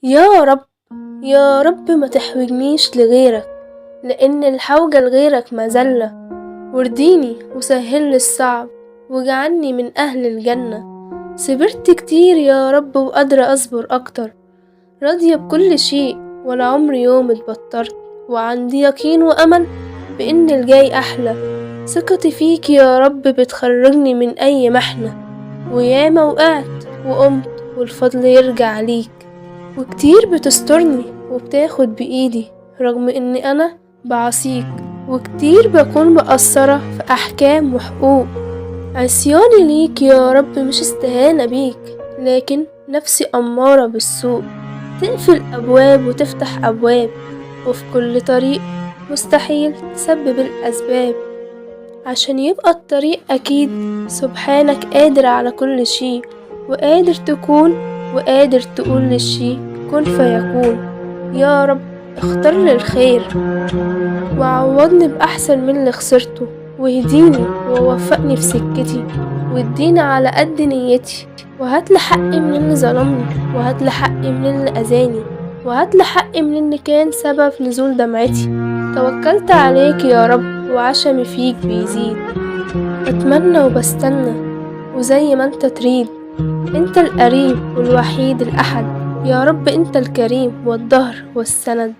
يا رب، يا رب ما تحوجنيش لغيرك، لأن الحوجة لغيرك مذلة. وارضيني وسهلي الصعب، واجعلني من أهل الجنة. صبرت كتير يا رب وقادرة أصبر أكتر، راضية بكل شيء ولا عمري يوم اتبطرت. وعندي يقين وأمل بإن الجاي أحلى. ثقتي فيك يا رب بتخرجني من أي محنة. وياما وقعت وقمت والفضل يرجع ليك، وكتير بتسترني وبتاخد بإيدي رغم إني أنا بعصيك. وكتير بكون مقصرة في أحكام وحقوق. عصياني ليك يا رب مش استهانة بيك، لكن نفسي أمارة بالسوء. تقفل أبواب وتفتح أبواب، وفي كل طريق مستحيل تسبب الأسباب. عشان يبقى الطريق أكيد سبحانك قادر على كل شيء، وقادر تكون وقادر تقول للشيء كن فيكون. يا رب اختار لي الخير وعوضني بأحسن من اللي خسرته، واهديني ووفقني في سكتي، واديني على قد نيتي. وهاتلي حقي من اللي ظلمني، وهاتلي حقي من اللي أذاني، وهاتلي حقي من اللي كان سبب نزول دمعتي. توكلت عليك يا رب وعشمي فيك بيزيد. بتمنى وبستنى وزي ما انت تريد. انت القريب والوحيد الأحد، يا رب انت الكريم والظهر والسند.